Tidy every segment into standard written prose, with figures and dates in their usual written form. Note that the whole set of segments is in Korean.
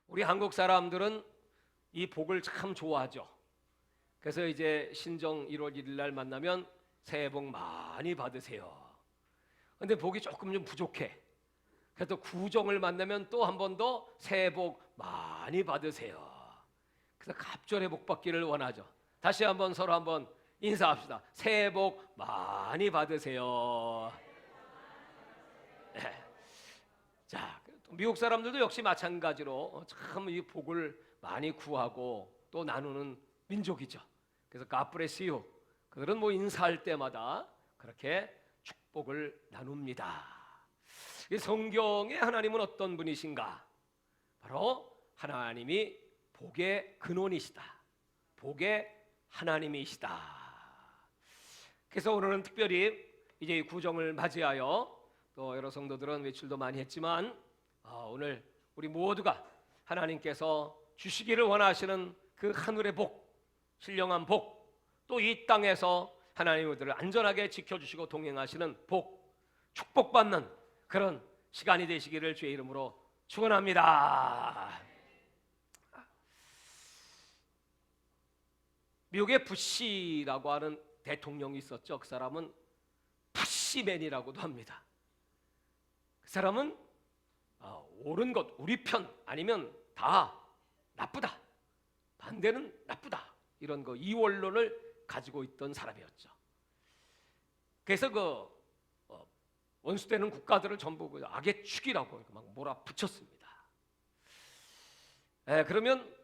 우리 한국 사람들은 이 복을 참 좋아하죠. 그래서 이제 신정 1월 1일 날 만나면 새해 복 많이 받으세요. 근데 복이 조금 좀 부족해. 그래서 구정을 만나면 또 한 번 더 새해 복 많이 받으세요. 그래서 갑절에 복 받기를 원하죠. 다시 한번 서로 한번 인사합시다. 새해 복 많이 받으세요. 네. 자, 미국 사람들도 역시 마찬가지로 참 이 복을 많이 구하고 또 나누는 민족이죠. 그래서 God bless you. 그들은 뭐 인사할 때마다 그렇게 축복을 나눕니다. 이 성경의 하나님은 어떤 분이신가? 바로 하나님이 복의 근원이시다. 복의 하나님이시다. 그래서 오늘은 특별히 이제 구정을 맞이하여 또 여러 성도들은 외출도 많이 했지만 오늘 우리 모두가 하나님께서 주시기를 원하시는 그 하늘의 복, 신령한 복, 또 이 땅에서 하나님 우리들을 안전하게 지켜주시고 동행하시는 복, 축복받는 그런 시간이 되시기를 주의 이름으로 축원합니다. 미국의 부시라고 하는 대통령이 있었죠. 그 사람은 부시맨이라고도 합니다. 그 사람은 옳은 것, 우리 편 아니면 다 나쁘다, 반대는 나쁘다, 이런 거 이원론을 가지고 있던 사람이었죠. 그래서 원수되는 국가들을 전부 악의 축이라고 막 몰아붙였습니다. 그러면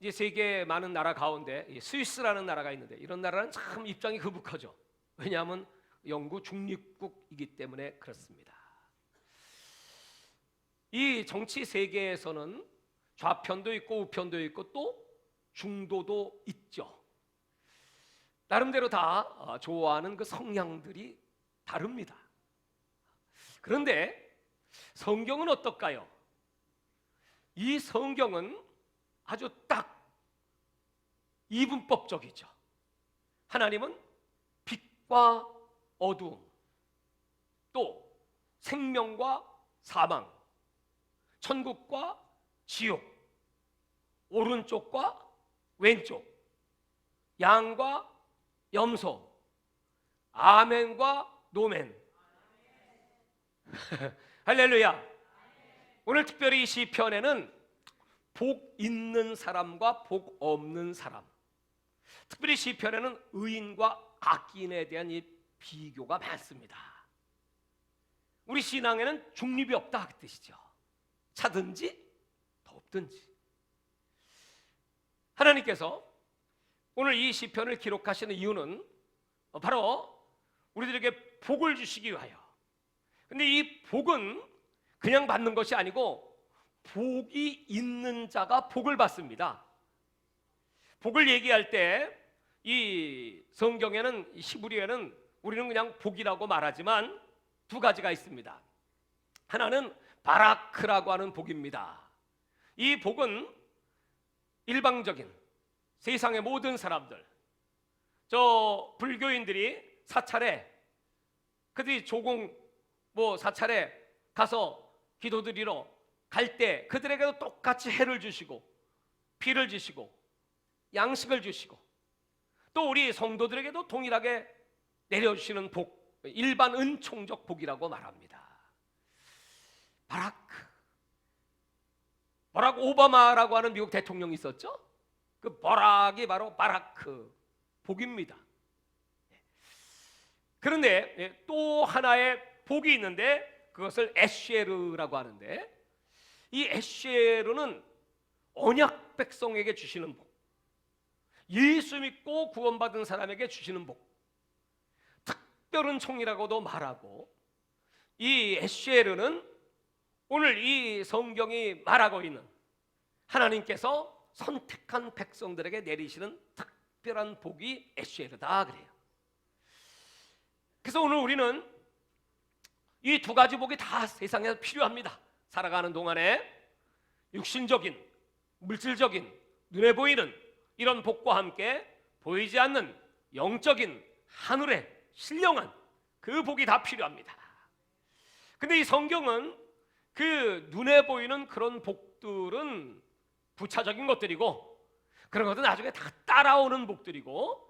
이제 세계 많은 나라 가운데 스위스라는 나라가 있는데 이런 나라는 참 입장이 거북하죠. 왜냐하면 영구 중립국이기 때문에 그렇습니다. 이 정치 세계에서는 좌편도 있고 우편도 있고 또 중도도 있죠. 나름대로 다 좋아하는 그 성향들이 다릅니다. 그런데 성경은 어떨까요? 이 성경은 아주 딱 이분법적이죠. 하나님은 빛과 어두움, 또 생명과 사망, 천국과 지옥, 오른쪽과 왼쪽, 양과 염소, 아멘과 노멘. 할렐루야. 오늘 특별히 이 시편에는 복 있는 사람과 복 없는 사람, 특별히 시편에는 의인과 악인에 대한 이 비교가 많습니다. 우리 신앙에는 중립이 없다 그 뜻이죠. 차든지 덥든지. 하나님께서 오늘 이 시편을 기록하시는 이유는 바로 우리들에게 복을 주시기 위하여. 근데 이 복은 그냥 받는 것이 아니고 복이 있는 자가 복을 받습니다. 복을 얘기할 때 이 성경에는, 히브리어에는 우리는 그냥 복이라고 말하지만 두 가지가 있습니다. 하나는 바라크라고 하는 복입니다. 이 복은 일방적인 세상의 모든 사람들, 저 불교인들이 사찰에, 그들이 조공 사찰에 가서 기도드리러 갈 때 그들에게도 똑같이 해를 주시고 비를 주시고 양식을 주시고 또 우리 성도들에게도 동일하게 내려주시는 복, 일반 은총적 복이라고 말합니다. 버락 오바마라고 하는 미국 대통령이 있었죠. 그 버락이 바로 바라크 복입니다. 그런데 또 하나의 복이 있는데 그것을 에쉐르라고 하는데, 이 에쉐르는 언약 백성에게 주시는 복, 예수 믿고 구원받은 사람에게 주시는 복, 특별한 총이라고도 말하고, 이 에쉐르는 오늘 이 성경이 말하고 있는 하나님께서 선택한 백성들에게 내리시는 특별한 복이 에쉐르다 그래요. 그래서 오늘 우리는 이 두 가지 복이 다 세상에 필요합니다. 살아가는 동안에 육신적인, 물질적인, 눈에 보이는 이런 복과 함께 보이지 않는 영적인 하늘의 신령한 그 복이 다 필요합니다. 근데 이 성경은 그 눈에 보이는 그런 복, 복들은 부차적인 것들이고 그런 것은 나중에 다 따라오는 복들이고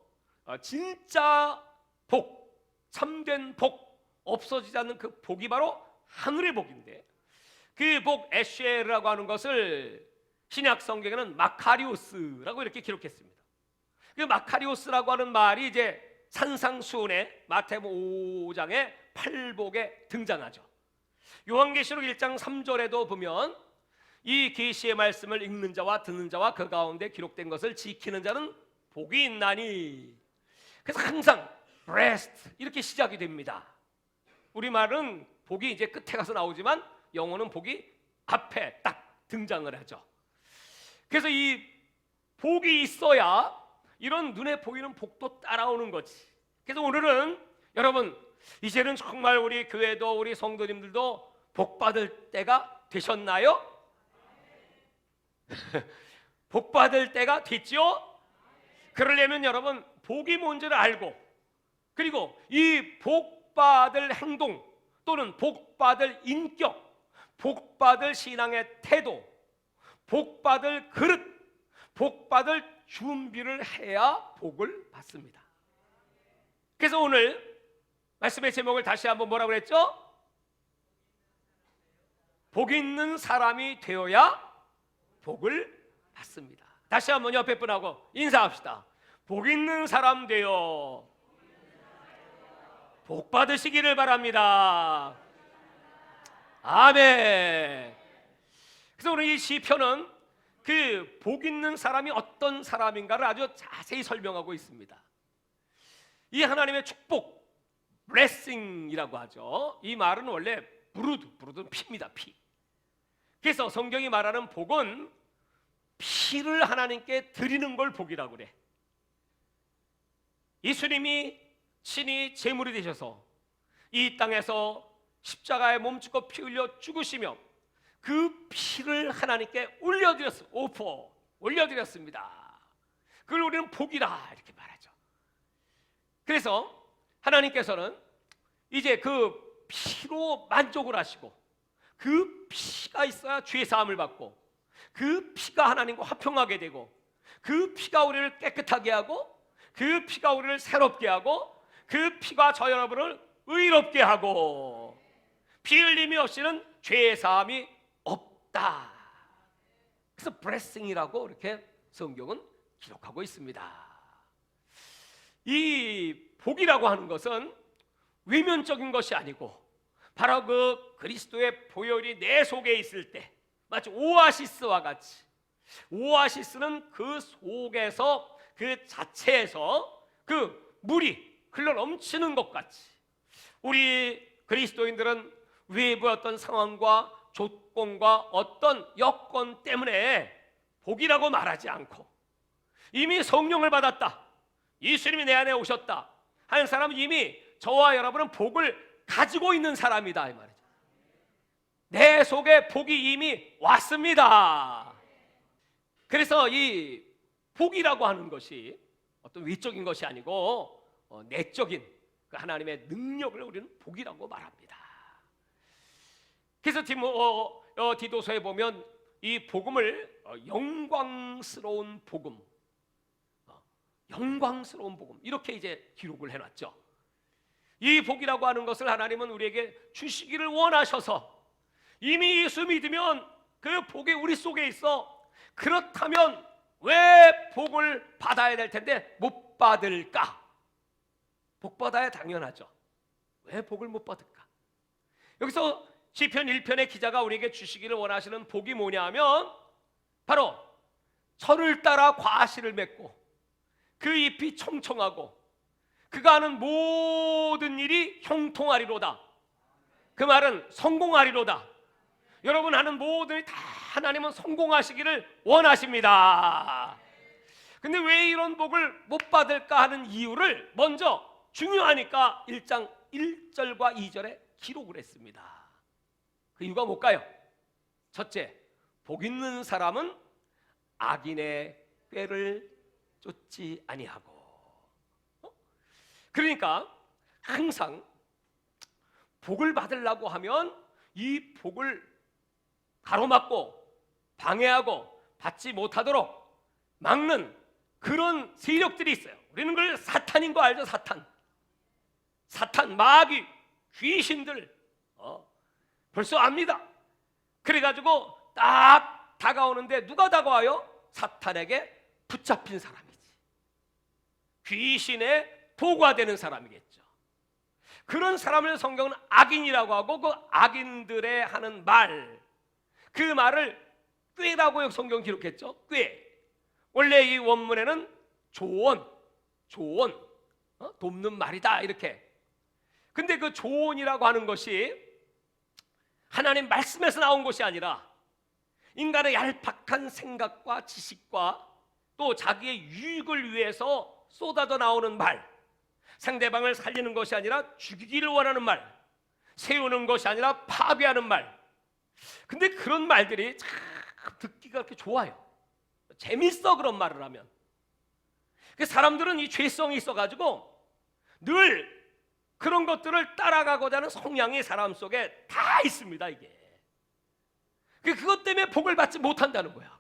진짜 복, 참된 복, 없어지지 않는 그 복이 바로 하늘의 복인데 그 복 에쉐르라고 하는 것을 신약 성경에는 마카리오스라고 이렇게 기록했습니다. 그 마카리오스라고 하는 말이 이제 산상수훈의 마태복음 5장의 팔복에 등장하죠. 요한계시록 1장 3절에도 보면 이 계시의 말씀을 읽는 자와 듣는 자와 그 가운데 기록된 것을 지키는 자는 복이 있나니. 그래서 항상 blessed 이렇게 시작이 됩니다. 우리말은 복이 이제 끝에 가서 나오지만 영어는 복이 앞에 딱 등장을 하죠. 그래서 이 복이 있어야 이런 눈에 보이는 복도 따라오는 거지. 그래서 오늘은 여러분 이제는 정말 우리 교회도 우리 성도님들도 복 받을 때가 되셨나요? 복 받을 때가 됐죠? 그러려면 여러분 복이 뭔지를 알고 그리고 이 복 받을 행동 또는 복 받을 인격, 복 받을 신앙의 태도, 복 받을 그릇, 복 받을 준비를 해야 복을 받습니다. 그래서 오늘 말씀의 제목을 다시 한번 뭐라고 그랬죠? 복 있는 사람이 되어야 복을 받습니다. 다시 한번 옆에 분하고 인사합시다. 복 있는 사람 되어 복 받으시기를 바랍니다. 아멘. 그래서 오늘 이 시편은 그 복 있는 사람이 어떤 사람인가를 아주 자세히 설명하고 있습니다. 이 하나님의 축복, blessing이라고 하죠. 이 말은 원래 부르드는 피입니다. 피. 그래서 성경이 말하는 복은 피를 하나님께 드리는 걸 복이라고 그래. 예수님이 친히 제물이 되셔서 이 땅에서 십자가에 몸짓고 피 흘려 죽으시며 그 피를 하나님께 올려드렸습니다. 그걸 우리는 복이라 이렇게 말하죠. 그래서 하나님께서는 이제 그 피로 만족을 하시고 그 피가 있어야 죄 사함을 받고 그 피가 하나님과 화평하게 되고 그 피가 우리를 깨끗하게 하고 그 피가 우리를 새롭게 하고 그 피가 저 여러분을 의롭게 하고 피 흘림이 없이는 죄 사함이 없다. 그래서 blessing이라고 이렇게 성경은 기록하고 있습니다. 이 복이라고 하는 것은 외면적인 것이 아니고 바로 그 그리스도의 보혈이 내 속에 있을 때 마치 오아시스와 같이 오아시스는 그 속에서 그 자체에서 그 물이 흘러 넘치는 것 같이 우리 그리스도인들은 외부의 어떤 상황과 조건과 어떤 여건 때문에 복이라고 말하지 않고 이미 성령을 받았다, 예수님이 내 안에 오셨다 하는 사람은 이미 저와 여러분은 복을 가지고 있는 사람이다 이 말이죠. 내 속에 복이 이미 왔습니다. 그래서 이 복이라고 하는 것이 어떤 외적인 것이 아니고 내적인 그 하나님의 능력을 우리는 복이라고 말합니다. 그래서 디도서에 보면 이 복음을 영광스러운 복음, 영광스러운 복음 이렇게 이제 기록을 해놨죠. 이 복이라고 하는 것을 하나님은 우리에게 주시기를 원하셔서 이미 예수 믿으면 그 복이 우리 속에 있어. 그렇다면 왜 복을 받아야 될 텐데 못 받을까? 복 받아야 당연하죠. 왜 복을 못 받을까? 여기서 시편 1편의 기자가 우리에게 주시기를 원하시는 복이 뭐냐 하면 바로 철을 따라 과실을 맺고 그 잎이 청청하고 그가 하는 모든 일이 형통하리로다. 그 말은 성공하리로다. 여러분 하는 모든 일이 다 하나님은 성공하시기를 원하십니다. 근데 왜 이런 복을 못 받을까 하는 이유를 먼저 중요하니까 1장 1절과 2절에 기록을 했습니다. 그 이유가 뭘까요? 첫째, 복 있는 사람은 악인의 꾀를 쫓지 아니하고. 그러니까 항상 복을 받으려고 하면 이 복을 가로막고 방해하고 받지 못하도록 막는 그런 세력들이 있어요. 우리는 그걸 사탄인 거 알죠? 사탄, 마귀, 귀신들 벌써 압니다. 그래가지고 딱 다가오는데 누가 다가와요? 사탄에게 붙잡힌 사람이지. 귀신의 도구가 되는 사람이겠죠. 그런 사람을 성경은 악인이라고 하고, 그 악인들의 하는 말, 그 말을 꾀라고 성경 기록했죠. 꾀. 원래 이 원문에는 조언, 돕는 말이다 이렇게. 근데 그 조언이라고 하는 것이 하나님 말씀에서 나온 것이 아니라 인간의 얄팍한 생각과 지식과 또 자기의 유익을 위해서 쏟아져 나오는 말, 상대방을 살리는 것이 아니라 죽이기를 원하는 말, 세우는 것이 아니라 파괴하는 말. 근데 그런 말들이 참 듣기가 그렇게 좋아요. 재밌어, 그런 말을 하면. 사람들은 이 죄성이 있어가지고 늘 그런 것들을 따라가고자 하는 성향이 사람 속에 다 있습니다. 이게 그것 때문에 복을 받지 못한다는 거야.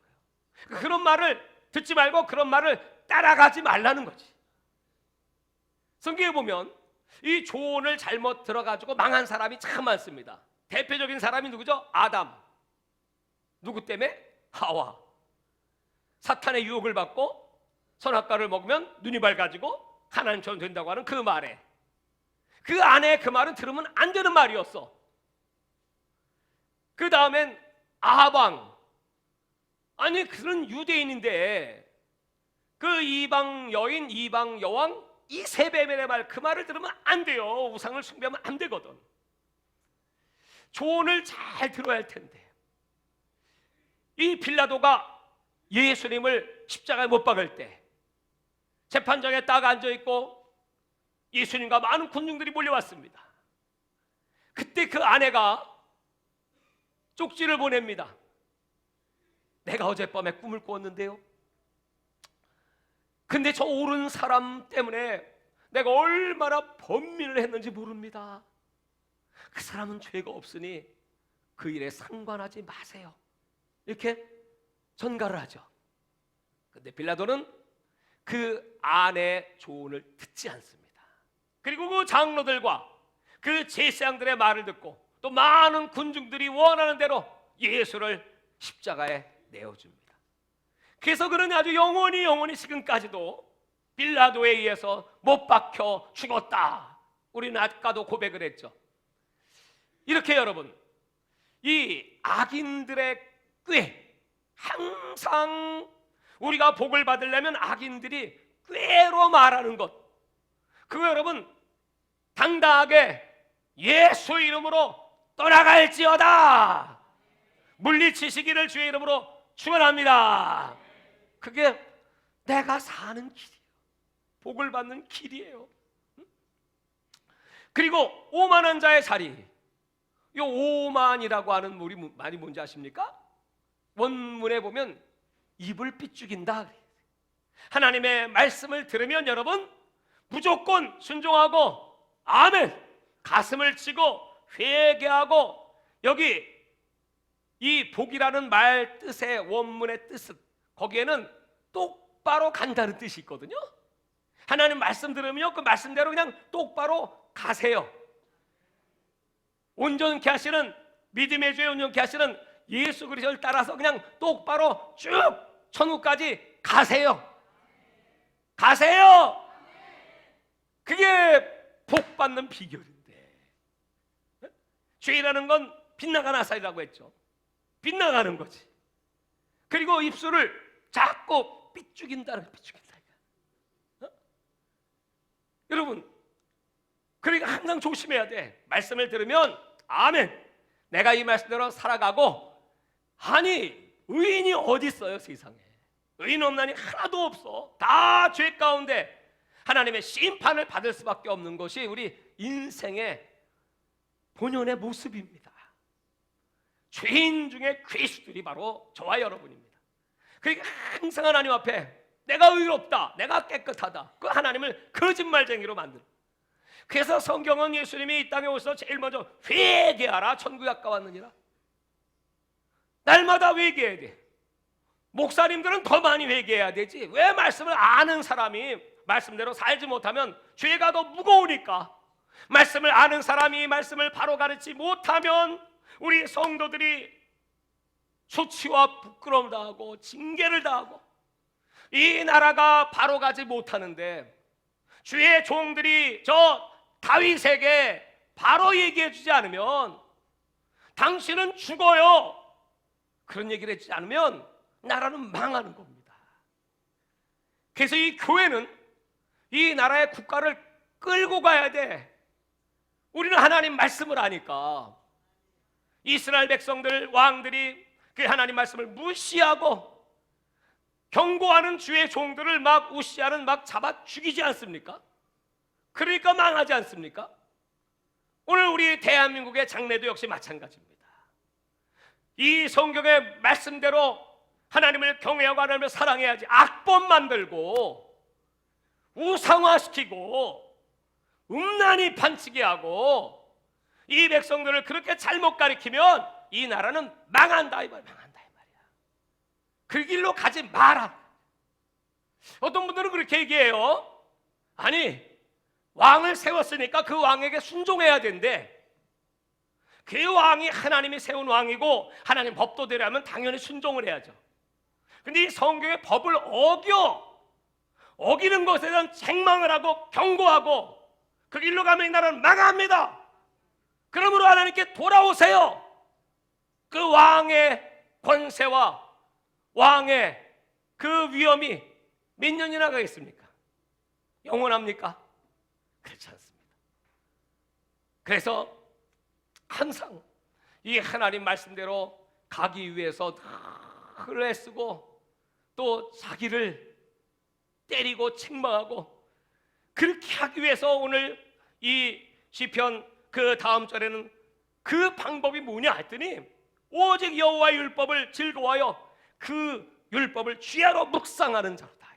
그런 말을 듣지 말고 그런 말을 따라가지 말라는 거지. 성경에 보면 이 조언을 잘못 들어가지고 망한 사람이 참 많습니다. 대표적인 사람이 누구죠? 아담. 누구 때문에? 하와. 사탄의 유혹을 받고 선악과를 먹으면 눈이 밝아지고 하나님처럼 된다고 하는 그 말에, 그 안에 그 말은 들으면 안 되는 말이었어. 그 다음엔 아방. 아니 그런 유대인인데 그 이방 여인, 이방 여왕 이세벨의 말, 그 말을 들으면 안 돼요. 우상을 숭배하면 안 되거든. 조언을 잘 들어야 할 텐데. 이 빌라도가 예수님을 십자가에 못 박을 때 재판장에 딱 앉아있고 예수님과 많은 군중들이 몰려왔습니다. 그때 그 아내가 쪽지를 보냅니다. 내가 어젯밤에 꿈을 꾸었는데요, 근데 저 옳은 사람 때문에 내가 얼마나 번민을 했는지 모릅니다. 그 사람은 죄가 없으니 그 일에 상관하지 마세요. 이렇게 전가를 하죠. 근데 빌라도는 그 아내의 조언을 듣지 않습니다. 그리고 그 장로들과 그 제사장들의 말을 듣고 또 많은 군중들이 원하는 대로 예수를 십자가에 내어줍니다. 그래서 그는 아주 영원히 지금까지도 빌라도에 의해서 못 박혀 죽었다. 우리는 아까도 고백을 했죠. 이렇게 여러분, 이 악인들의 꾀, 항상 우리가 복을 받으려면 악인들이 꾀로 말하는 것, 그거 여러분 당당하게 예수 이름으로 떠나갈지어다 물리치시기를 주의 이름으로 축원합니다. 그게 내가 사는 길이에요. 복을 받는 길이에요. 그리고 오만한 자의 자리, 이 오만이라고 하는 말이 뭔지 아십니까? 원문에 보면 입을 삐죽인다. 하나님의 말씀을 들으면 여러분 무조건 순종하고 아멘, 가슴을 치고 회개하고, 여기 이 복이라는 말 뜻의 원문의 뜻은 거기에는 똑바로 간다는 뜻이 있거든요. 하나님 말씀 들으면 그 말씀대로 그냥 똑바로 가세요. 온전케 하시는, 믿음의 주에 온전케 하시는 예수 그리스도를 따라서 그냥 똑바로 쭉 천국까지 가세요. 그게 복 받는 비결인데, 죄라는 건 빗나간 아사리라고 했죠. 빗나가는 거지. 그리고 입술을 자꾸 삐죽인다. 여러분, 그러니까 항상 조심해야 돼. 말씀을 들으면 아멘, 내가 이 말씀대로 살아가고. 아니 의인이 어디 있어요? 세상에 의인 없나니 하나도 없어. 다 죄 가운데 하나님의 심판을 받을 수밖에 없는 것이 우리 인생의 본연의 모습입니다. 죄인 중에 괴수들이 바로 저와 여러분입니다. 그러니까 항상 하나님 앞에 내가 의롭다, 내가 깨끗하다, 그 하나님을 거짓말쟁이로 만들어. 그래서 성경은 예수님이 이 땅에 오셔서 제일 먼저 회개하라, 천국이 가까웠느니라. 날마다 회개해야 돼. 목사님들은 더 많이 회개해야 되지. 왜 말씀을 아는 사람이 말씀대로 살지 못하면 죄가 더 무거우니까. 말씀을 아는 사람이 말씀을 바로 가르치지 못하면 우리 성도들이 수치와 부끄러움 당하고 징계를 당하고 이 나라가 바로 가지 못하는데, 주의 종들이 저 다윗에게 바로 얘기해 주지 않으면 당신은 죽어요, 그런 얘기를 해주지 않으면 나라는 망하는 겁니다. 그래서 이 교회는 이 나라의 국가를 끌고 가야 돼. 우리는 하나님 말씀을 아니까. 이스라엘 백성들, 왕들이 그 하나님 말씀을 무시하고 경고하는 주의 종들을 막 우시하는 막 잡아 죽이지 않습니까? 그러니까 망하지 않습니까? 오늘 우리 대한민국의 장래도 역시 마찬가지입니다. 이 성경의 말씀대로 하나님을 경외하고 하나님을 사랑해야지 악법 만들고 우상화시키고 음란히 판치게 하고 이 백성들을 그렇게 잘못 가리키면 이 나라는 망한다 이 말이야. 망한다 이 말이야. 그 길로 가지 마라. 어떤 분들은 그렇게 얘기해요. 아니, 왕을 세웠으니까 그 왕에게 순종해야 된대. 그 왕이 하나님이 세운 왕이고 하나님 법도대로 하면 당연히 순종을 해야죠. 근데 이 성경의 법을 어기는 것에 대한 책망을 하고 경고하고 그 길로 가면 이 나라는 망합니다. 그러므로 하나님께 돌아오세요. 그 왕의 권세와 왕의 그 위엄이 몇 년이나 가겠습니까? 영원합니까? 그렇지 않습니다. 그래서 항상 이 하나님 말씀대로 가기 위해서 늘 애쓰고 또 자기를 때리고 책망하고 그렇게 하기 위해서 오늘 이 시편 그 다음 절에는 그 방법이 뭐냐 했더니 오직 여호와의 율법을 즐거워하여 그 율법을 주야로 묵상하는 자로다.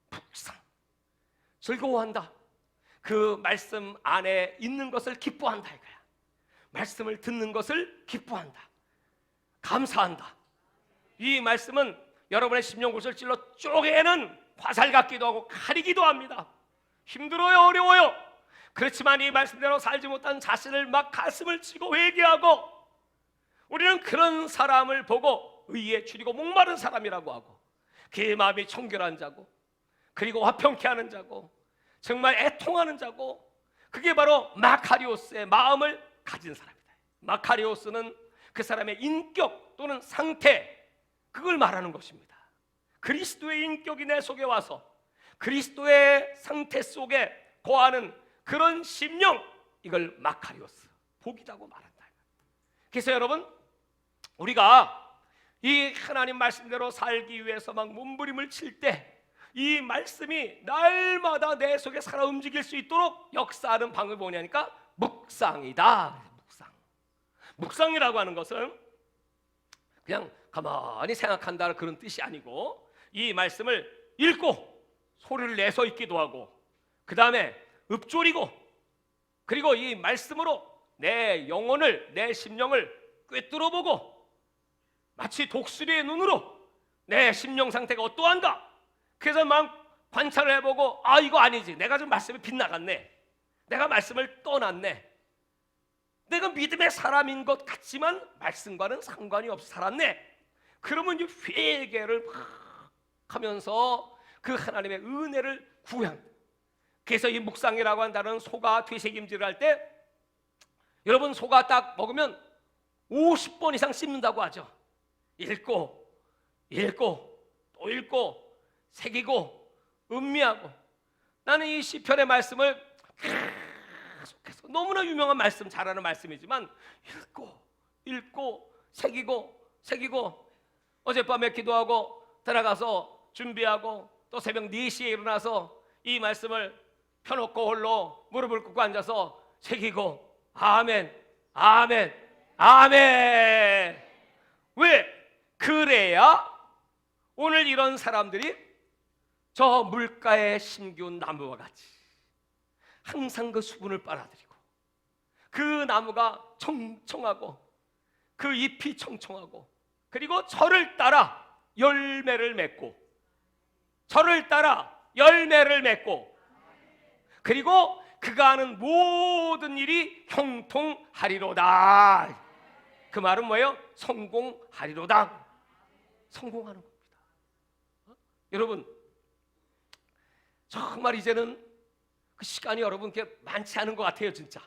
묵상, 즐거워한다. 그 말씀 안에 있는 것을 기뻐한다 이거야. 말씀을 듣는 것을 기뻐한다, 감사한다. 이 말씀은 여러분의 심령곳을 찔러 쪼개는 화살 같기도 하고 칼이기도 합니다. 힘들어요, 어려워요. 그렇지만 이 말씀대로 살지 못한 자신을 막 가슴을 치고 회개하고, 우리는 그런 사람을 보고 의에 줄이고 목마른 사람이라고 하고, 그의 마음이 청결한 자고 그리고 화평케 하는 자고 정말 애통하는 자고, 그게 바로 마카리오스의 마음을 가진 사람이다. 마카리오스는 그 사람의 인격 또는 상태, 그걸 말하는 것입니다. 그리스도의 인격이 내 속에 와서 그리스도의 상태 속에 거하는 그런 심령, 이걸 마카리오스, 복이라고 말한다. 그래서 여러분, 우리가 이 하나님 말씀대로 살기 위해서 막 몸부림을 칠 때 이 말씀이 날마다 내 속에 살아 움직일 수 있도록 역사하는 방법이 뭐냐니까 묵상이다. 묵상이라고 하는 것은 그냥 가만히 생각한다 그런 뜻이 아니고, 이 말씀을 읽고 소리를 내서 읽기도 하고, 그 다음에 읊조리고, 그리고 이 말씀으로 내 영혼을, 내 심령을 꿰뚫어보고, 마치 독수리의 눈으로 내 심령 상태가 어떠한가, 그래서 막 관찰을 해보고, 아 이거 아니지, 내가 좀 말씀이 빗나갔네, 내가 말씀을 떠났네, 내가 믿음의 사람인 것 같지만 말씀과는 상관이 없어 살았네. 그러면 이제 회개를 막 하면서 그 하나님의 은혜를 구합니다. 그래서 이 묵상이라고 한다는 소가 되새김질을 할 때, 여러분 소가 딱 먹으면 50번 이상 씹는다고 하죠. 읽고 또 읽고 새기고 음미하고. 나는 이 시편의 말씀을 계속해서, 너무나 유명한 말씀, 잘 아는 말씀이지만 읽고 새기고 어젯밤에 기도하고 들어가서 준비하고 또 새벽 4시에 일어나서 이 말씀을 펴놓고 홀로 무릎을 꿇고 앉아서 새기고, 아멘 아멘 아멘. 왜? 그래야 오늘 이런 사람들이 저 물가에 심기운 나무와 같이 항상 그 수분을 빨아들이고, 그 나무가 청청하고 그 잎이 청청하고, 그리고 저를 따라 열매를 맺고 저를 따라 열매를 맺고 그리고 그가 하는 모든 일이 형통하리로다. 그 말은 뭐예요? 성공하리로다. 성공하는 겁니다. 여러분 정말 이제는 그 시간이 여러분께 많지 않은 것 같아요. 진짜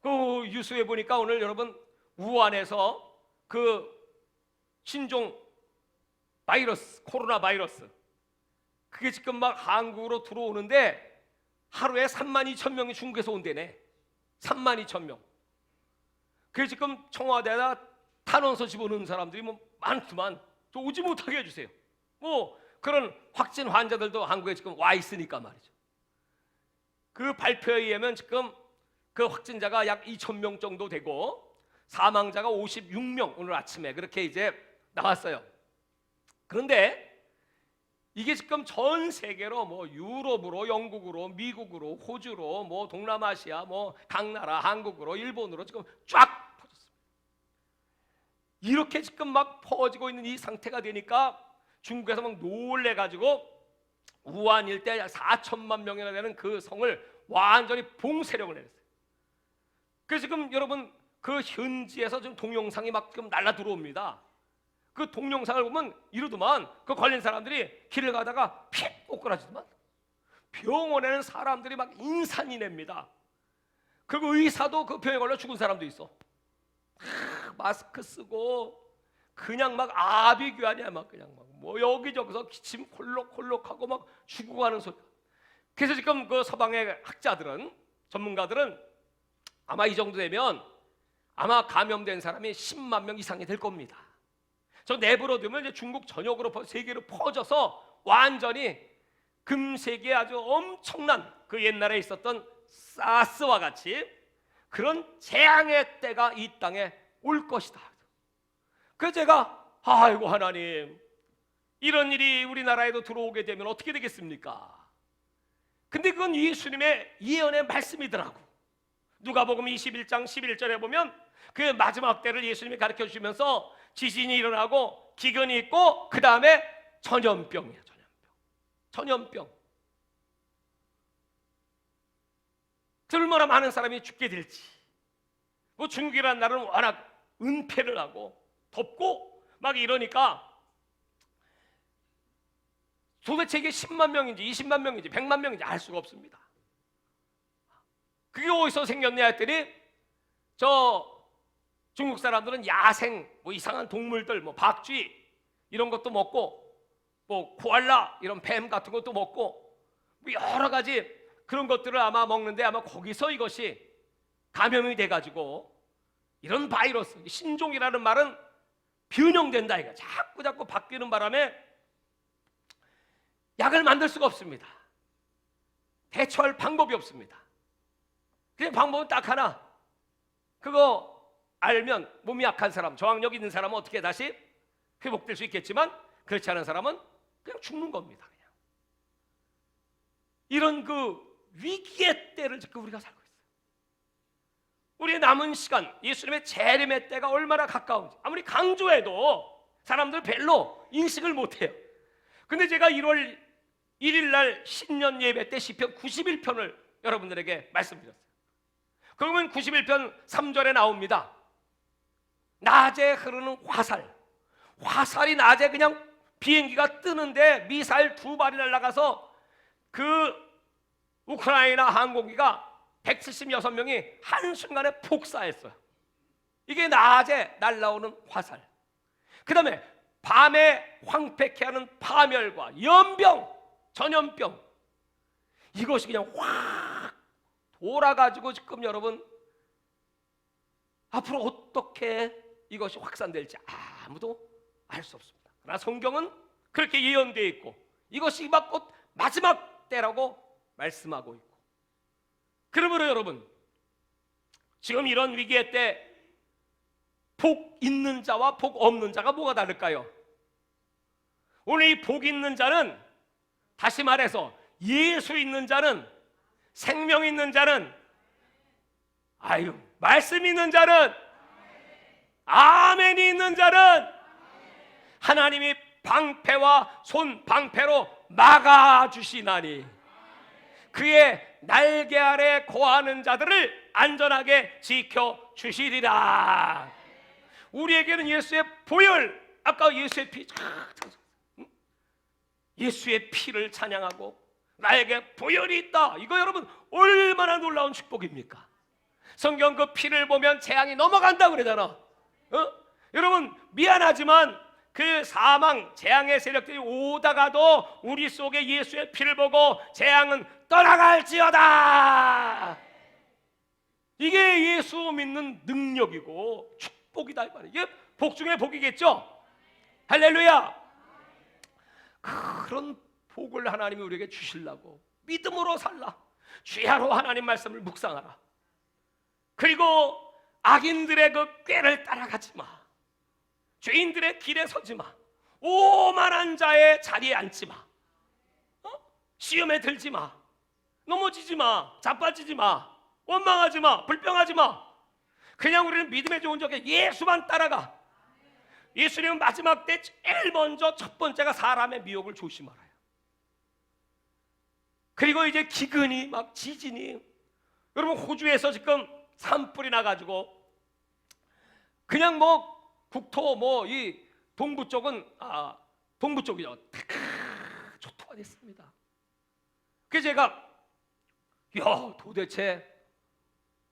그 뉴스에 보니까 오늘 여러분 우한에서 그 신종 바이러스, 코로나 바이러스 그게 지금 막 한국으로 들어오는데 하루에 32,000명이 중국에서 온대네. 32,000명. 그게 지금 청와대나 탄원서 집어넣는 사람들이 뭐 많구만. 또 오지 못하게 해주세요. 뭐 그런 확진 환자들도 한국에 지금 와 있으니까 말이죠. 그 발표에 의하면 지금 그 확진자가 약 2,000명 정도 되고 사망자가 56명 오늘 아침에 그렇게 이제 나왔어요. 그런데 이게 지금 전 세계로 뭐 유럽으로, 영국으로, 미국으로, 호주로, 뭐 동남아시아, 뭐 각 나라, 한국으로, 일본으로 지금 쫙 퍼졌습니다. 이렇게 지금 막 퍼지고 있는 이 상태가 되니까 중국에서 막 놀래가지고 우한 일대 약 4천만 명이나 되는 그 성을 완전히 봉쇄령을 내렸어요. 그래서 지금 여러분 그 현지에서 지금 동영상이 막 지금 날라 들어옵니다. 그 동영상을 보면 이러더만 그 걸린 사람들이 길을 가다가 픽 꼬꾸라지더만 병원에는 사람들이 막 인산이 냅니다. 그 의사도 그 병에 걸려 죽은 사람도 있어. 마스크 쓰고 그냥 막 아비규환이야. 막 그냥 막 뭐 여기저기서 기침 콜록콜록하고 막 죽어가는 소리. 그래서 지금 그 서방의 학자들은, 전문가들은 아마 이 정도 되면 아마 감염된 사람이 10만 명 이상이 될 겁니다. 저 내버려두면 이제 중국 전역으로 세계로 퍼져서 완전히 금세기에 아주 엄청난 그 옛날에 있었던 사스와 같이 그런 재앙의 때가 이 땅에 올 것이다. 그래서 제가 아이고 하나님, 이런 일이 우리나라에도 들어오게 되면 어떻게 되겠습니까? 근데 그건 예수님의 예언의 말씀이더라고. 누가복음 21장 11절에 보면 그 마지막 때를 예수님이 가르쳐 주시면서 지진이 일어나고 기근이 있고 그 다음에 전염병이야. 전염병. 얼마나 많은 사람이 죽게 될지. 뭐 중국이라는 나라는 워낙 은폐를 하고 덥고 막 이러니까 도대체 이게 10만 명인지 20만 명인지 100만 명인지 알 수가 없습니다. 그게 어디서 생겼냐 했더니 저 중국 사람들은 야생 뭐 이상한 동물들 뭐 박쥐 이런 것도 먹고 뭐 코알라 이런 뱀 같은 것도 먹고 뭐 여러 가지 그런 것들을 아마 먹는데 아마 거기서 이것이 감염이 돼가지고 이런 바이러스, 신종이라는 말은 변형된다 이거 자꾸 바뀌는 바람에 약을 만들 수가 없습니다. 대처할 방법이 없습니다. 그냥 방법은 딱 하나. 그거 알면 몸이 약한 사람, 저항력 있는 사람은 어떻게 다시 회복될 수 있겠지만 그렇지 않은 사람은 그냥 죽는 겁니다. 그냥. 이런 그 위기의 때를 지금 우리가 살고 있어요. 우리의 남은 시간, 예수님의 재림의 때가 얼마나 가까운지 아무리 강조해도 사람들 별로 인식을 못해요. 근데 제가 1월 1일 날 신년 예배 때 시편 91편을 여러분들에게 말씀드렸어요. 그러면 91편 3절에 나옵니다. 낮에 흐르는 화살이 낮에 그냥 비행기가 뜨는데 미사일 2발이 날아가서 그 우크라이나 항공기가 176명이 한순간에 폭사했어요. 이게 낮에 날아오는 화살. 그 다음에 밤에 황폐케 하는 파멸과 연병, 전염병, 이것이 그냥 확 돌아가지고 지금 여러분 앞으로 어떻게 이것이 확산될지 아무도 알 수 없습니다. 그러나 성경은 그렇게 예언되어 있고 이것이 막 곧 마지막 때라고 말씀하고 있고, 그러므로 여러분 지금 이런 위기의 때 복 있는 자와 복 없는 자가 뭐가 다를까요? 오늘 이 복 있는 자는, 다시 말해서 예수 있는 자는, 생명 있는 자는, 말씀 있는 자는, 아멘이 있는 자는, 하나님이 방패와 손방패로 막아주시나니 그의 날개 아래 거하는 자들을 안전하게 지켜주시리라. 우리에게는 예수의 보혈, 아까 예수의 피, 예수의 피를 찬양하고 나에게 보혈이 있다. 이거 여러분 얼마나 놀라운 축복입니까? 성경 그 피를 보면 재앙이 넘어간다 그러잖아. 여러분 미안하지만 그 사망, 재앙의 세력들이 오다가도 우리 속에 예수의 피를 보고 재앙은 떠나갈지어다. 이게 예수 믿는 능력이고 축복이다 이 말이에요. 이게 복 중에 복이겠죠. 할렐루야. 그런 복을 하나님이 우리에게 주시려고 믿음으로 살라. 주야로 하나님 말씀을 묵상하라. 그리고 악인들의 그 꾀를 따라가지 마. 죄인들의 길에 서지 마. 오만한 자의 자리에 앉지 마. 시험에 들지 마. 넘어지지 마. 자빠지지 마. 원망하지 마. 불평하지 마. 그냥 우리는 믿음의 좋은 적에 예수만 따라가. 예수님은 마지막 때 제일 먼저 첫 번째가 사람의 미혹을 조심하라요. 그리고 이제 기근이 막 지진이, 여러분 호주에서 지금 산불이 나가지고 그냥 뭐 국토 뭐 이 동부 쪽은 동부 쪽이요 초토화 됐습니다. 그래서 제가 도대체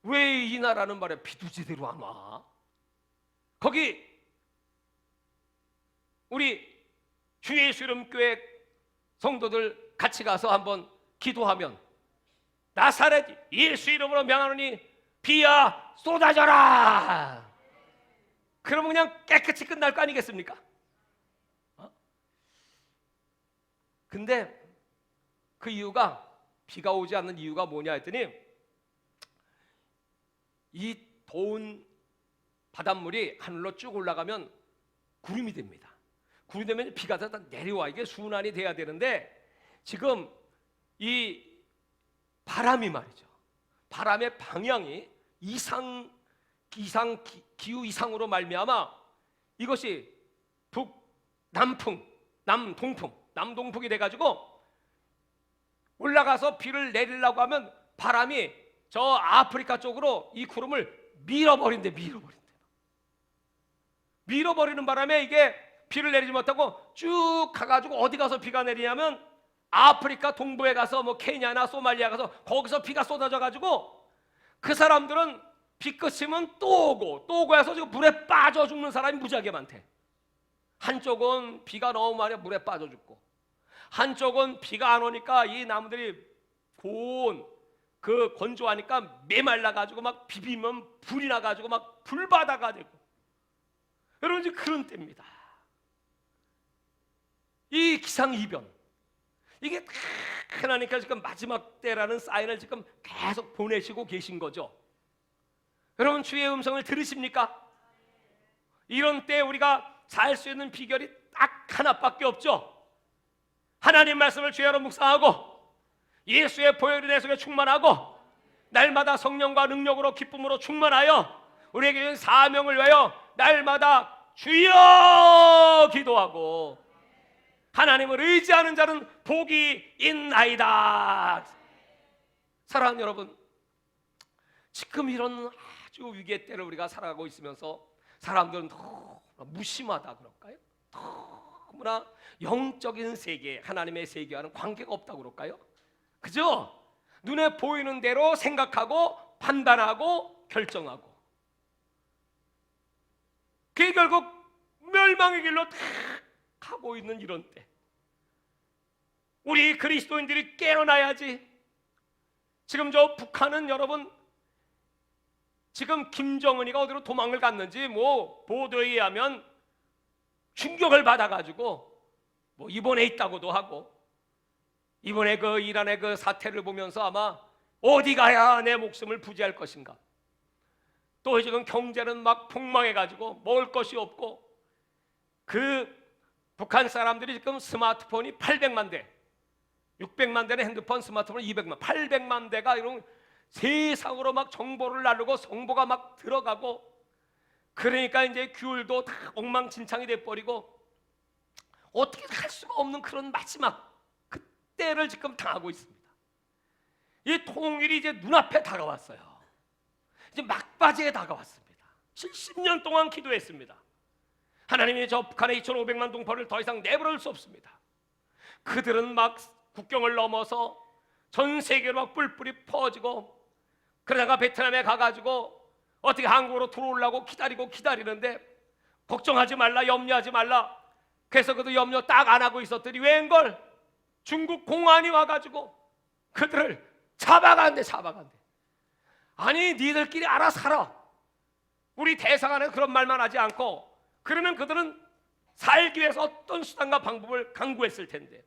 왜 이 나라는 말이야 비두지대로 안 와? 거기 우리 주 예수 이름 교회 성도들 같이 가서 한번 기도하면 나사렛 예수 이름으로 명하노니 비야 쏟아져라. 그러면 그냥 깨끗이 끝날 거 아니겠습니까? 근데 그 이유가, 비가 오지 않는 이유가 뭐냐 했더니 이 더운 바닷물이 하늘로 쭉 올라가면 구름이 됩니다. 구름이 되면 비가 다 내려와. 이게 순환이 돼야 되는데 지금 이 바람이 말이죠, 바람의 방향이 기후 이상으로 말미암아 이것이 남동풍이 돼가지고 올라가서 비를 내리려고 하면 바람이 저 아프리카 쪽으로 이 구름을 밀어버리는 바람에 이게 비를 내리지 못하고 쭉 가가지고 어디 가서 비가 내리냐면 아프리카 동부에 가서 뭐 케냐나 소말리아 가서 거기서 비가 쏟아져가지고 그 사람들은 비 그치면 또 오고 해서 지금 물에 빠져 죽는 사람이 무지하게 많대. 한쪽은 비가 너무 많이 물에 빠져 죽고, 한쪽은 비가 안 오니까 이 나무들이 고온 그 건조하니까 메말라가지고 막 비비면 불이 나가지고 막 불바다가 되고. 여러분 이제 그런 때입니다. 이 기상이변, 이게 하나님께서 지금 마지막 때라는 사인을 지금 계속 보내시고 계신 거죠. 여러분 주의 음성을 들으십니까? 이런 때 우리가 살 수 있는 비결이 딱 하나밖에 없죠. 하나님 말씀을 주야로 묵상하고 예수의 보혈이 내 속에 충만하고 날마다 성령과 능력으로 기쁨으로 충만하여 우리에게 주신 사명을 위하여 날마다 주여 기도하고 하나님을 의지하는 자는 복이 있나이다. 사랑하는 여러분, 지금 이런 아주 위기의 때를 우리가 살아가고 있으면서 사람들은 너무나 무심하다 그럴까요? 너무나 영적인 세계, 하나님의 세계와는 관계가 없다고 그럴까요? 그죠? 눈에 보이는 대로 생각하고 판단하고 결정하고, 그게 결국 멸망의 길로 탁 가고 있는 이런 때 우리 그리스도인들이 깨어나야지. 지금 저 북한은 여러분 지금 김정은이가 어디로 도망을 갔는지 뭐 보도에 의하면 충격을 받아가지고 뭐 입원해 있다고도 하고, 이번에 그 이란의 그 사태를 보면서 아마 어디 가야 내 목숨을 부지할 것인가, 또 지금 경제는 막 폭망해가지고 먹을 것이 없고, 그 북한 사람들이 지금 스마트폰이 800만 대, 600만 대는 핸드폰, 스마트폰 200만, 800만 대가 이런 세상으로 막 정보를 나르고 정보가 막 들어가고, 그러니까 이제 규율도 다 엉망진창이 돼버리고, 어떻게 할 수가 없는 그런 마지막 그때를 지금 당하고 있습니다. 이 통일이 이제 눈앞에 다가왔어요. 이제 막바지에 다가왔습니다. 70년 동안 기도했습니다. 하나님이 저 북한의 2,500만 동포를 더 이상 내버릴 수 없습니다. 그들은 막 국경을 넘어서 전 세계로 막 뿔뿔이 퍼지고, 그러다가 베트남에 가가지고 어떻게 한국으로 들어오려고 기다리는데 걱정하지 말라, 염려하지 말라. 그래서 그도 염려 딱 안 하고 있었더니 웬걸 중국 공안이 와가지고 그들을 잡아간대. 아니 니들끼리 알아서 살아. 우리 대사관은 그런 말만 하지 않고, 그러면 그들은 살기 위해서 어떤 수단과 방법을 강구했을 텐데,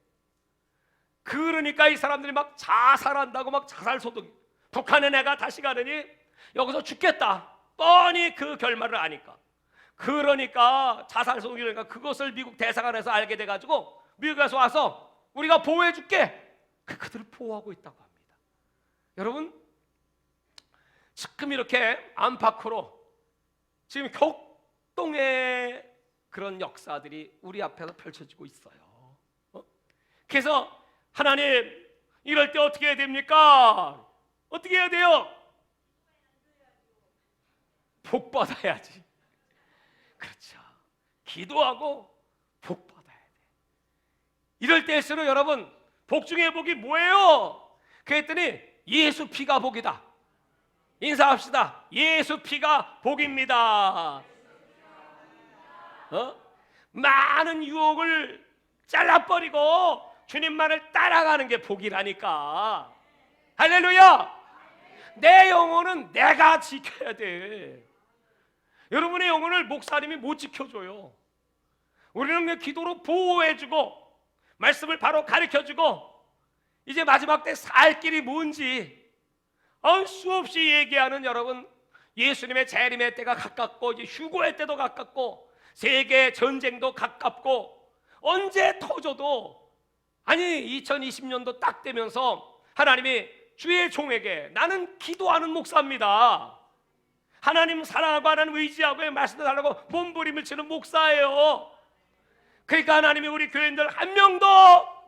그러니까 이 사람들이 막 자살한다고 막 자살소동. 북한에 내가 다시 가느니 여기서 죽겠다, 뻔히 그 결말을 아니까. 그러니까 자살소동이니까 그것을 미국 대사관에서 알게 돼가지고 미국에서 와서 우리가 보호해줄게, 그들을 보호하고 있다고 합니다. 여러분, 지금 이렇게 안팎으로 지금 격동의 그런 역사들이 우리 앞에서 펼쳐지고 있어요. 그래서 하나님, 이럴 때 어떻게 해야 됩니까? 어떻게 해야 돼요? 복 받아야지. 그렇죠. 기도하고 복 받아야 돼. 이럴 때일수록 여러분, 복 중에 복이 뭐예요? 그랬더니 예수 피가 복이다. 인사합시다. 예수 피가 복입니다. 많은 유혹을 잘라버리고 주님만을 따라가는 게 복이라니까. 할렐루야. 내 영혼은 내가 지켜야 돼. 여러분의 영혼을 목사님이 못 지켜줘요. 우리는 기도로 보호해주고 말씀을 바로 가르쳐주고, 이제 마지막 때 살 길이 뭔지 수없이 얘기하는 여러분, 예수님의 재림의 때가 가깝고 이제 휴거의 때도 가깝고 세계 전쟁도 가깝고, 언제 터져도, 아니 2020년도 딱 되면서 하나님이 주의 종에게, 나는 기도하는 목사입니다, 하나님 사랑하고 하나님 의지하고 말씀 달라고 몸부림을 치는 목사예요. 그러니까 하나님이 우리 교인들 한 명도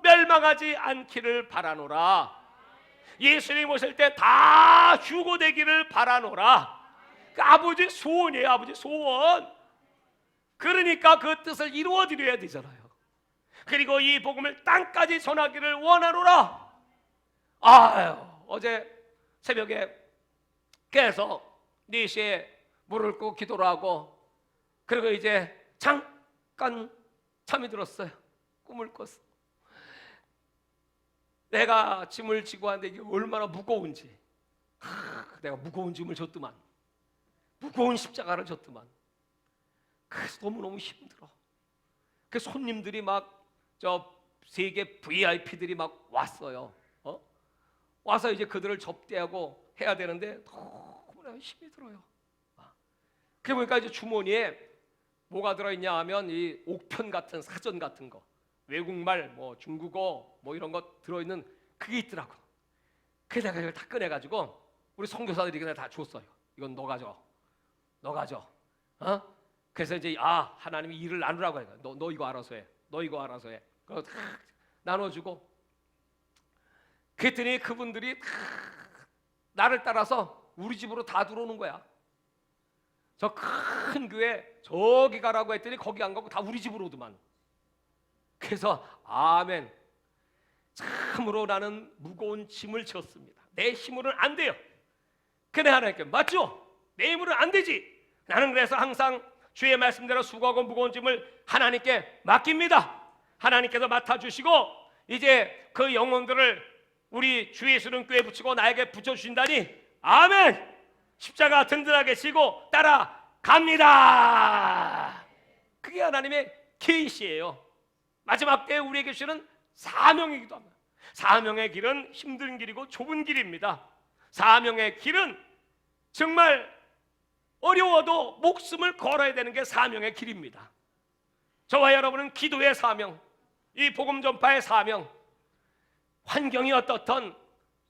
멸망하지 않기를 바라노라. 예수님 오실 때 다 휴거되기를 바라노라. 그 아버지 소원이에요. 아버지 소원. 그러니까 그 뜻을 이루어드려야 되잖아요. 그리고 이 복음을 땅까지 전하기를 원하노라. 어제 새벽에 깨서 4시에 물을 끄고 기도를 하고, 그리고 이제 잠깐 잠이 들었어요. 꿈을 꿨어. 내가 짐을 지고 하는데 이게 얼마나 무거운지. 내가 무거운 짐을 졌더만, 무거운 십자가를 졌더만. 그래서 너무너무 힘들어. 그 손님들이 막 저 세계 VIP들이 막 왔어요. 와서 이제 그들을 접대하고 해야 되는데 너무나 힘이 들어요. 그래 보니까 이제 주머니에 뭐가 들어있냐 하면 이 옥편 같은 사전 같은 거, 외국말, 뭐 중국어 뭐 이런 거 들어있는 그게 있더라고. 그래서 내가 이걸 다 꺼내가지고 우리 선교사들이 그냥 다 줬어요. 이건 너 가져. 그래서 이제 하나님이 일을 나누라고 해요. 너 이거 알아서 해. 너 이거 알아서 해. 그거 다 나눠주고, 그랬더니 그분들이 다 나를 따라서 우리 집으로 다 들어오는 거야. 저 큰 교회 저기 가라고 했더니 거기 안 가고 다 우리 집으로 오더만. 그래서 아멘. 참으로 나는 무거운 짐을 졌습니다. 내 힘으로는 안 돼요. 그래 하나님께 맞죠? 내 힘으로는 안 되지. 나는 그래서 항상 주의 말씀대로 수고하고 무거운 짐을 하나님께 맡깁니다. 하나님께서 맡아주시고 이제 그 영혼들을 우리 주 예수는 꾀에 붙이고 나에게 붙여주신다니 아멘. 십자가 든든하게 지고 따라갑니다. 그게 하나님의 계시예요. 마지막 때에 우리에게 주시는 사명이기도 합니다. 사명의 길은 힘든 길이고 좁은 길입니다. 사명의 길은 정말 어려워도 목숨을 걸어야 되는 게 사명의 길입니다. 저와 여러분은 기도의 사명, 이 복음 전파의 사명, 환경이 어떻든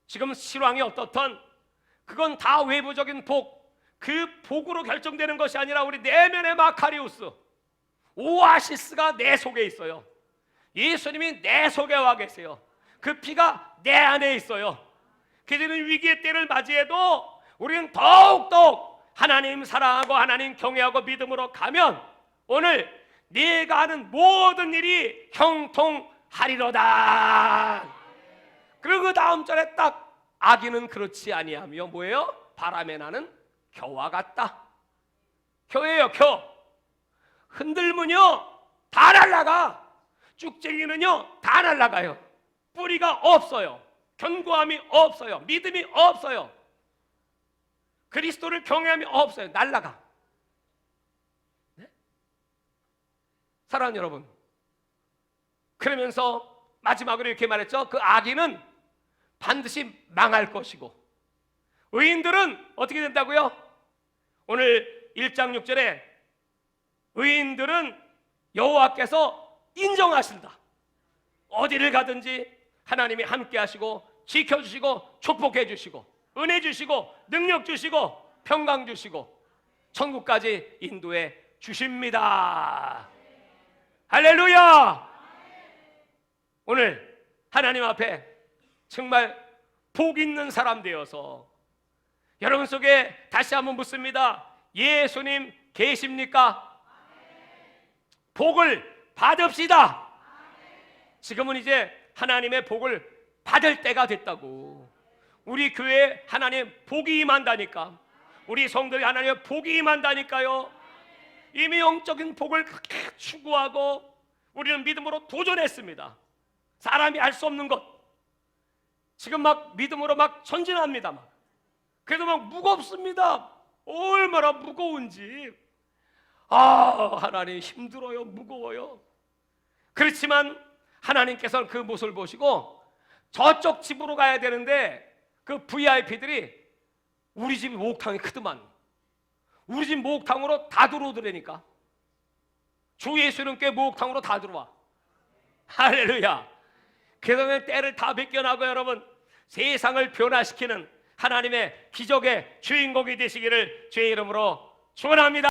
지금 실황이 어떻든 그건 다 외부적인 복, 그 복으로 결정되는 것이 아니라 우리 내면의 마카리우스, 오아시스가 내 속에 있어요. 예수님이 내 속에 와 계세요. 그 피가 내 안에 있어요. 그래서 위기의 때를 맞이해도 우리는 더욱더욱 하나님 사랑하고 하나님 경외하고 믿음으로 가면 오늘 네가 하는 모든 일이 형통하리로다. 그리고 그 다음 절에 딱 악인은 그렇지 아니하며 뭐예요? 바람에 나는 겨와 같다. 겨예요, 겨. 흔들면요 다 날아가. 쭉쟁이는요 다 날아가요. 뿌리가 없어요. 견고함이 없어요. 믿음이 없어요. 그리스도를 경외함이 없어요. 날아가. 네? 사랑하는 여러분, 그러면서 마지막으로 이렇게 말했죠. 그 악인은 반드시 망할 것이고 의인들은 어떻게 된다고요? 오늘 1장 6절에 의인들은 여호와께서 인정하신다. 어디를 가든지 하나님이 함께 하시고 지켜주시고 축복해 주시고 은혜 주시고 능력 주시고 평강 주시고 천국까지 인도해 주십니다. 할렐루야. 오늘 하나님 앞에 정말 복 있는 사람 되어서 여러분 속에 다시 한번 묻습니다. 예수님 계십니까? 복을 받읍시다. 지금은 이제 하나님의 복을 받을 때가 됐다고. 우리 교회에 하나님 복이 임한다니까. 우리 성도에 하나님의 복이 임한다니까요. 이미 영적인 복을 그렇게 추구하고 우리는 믿음으로 도전했습니다. 사람이 알 수 없는 것 지금 막 믿음으로 막 전진합니다. 막. 그래도 막 무겁습니다. 얼마나 무거운지. 하나님 힘들어요. 무거워요. 그렇지만 하나님께서는 그 모습을 보시고 저쪽 집으로 가야 되는데 그 VIP들이 우리 집 목욕탕이 크더만 우리 집 목욕탕으로 다 들어오더라니까. 주 예수는 꽤 목욕탕으로 다 들어와. 할렐루야. 그러면 때를 다 벗겨나고 여러분 세상을 변화시키는 하나님의 기적의 주인공이 되시기를 주의 이름으로 축원합니다.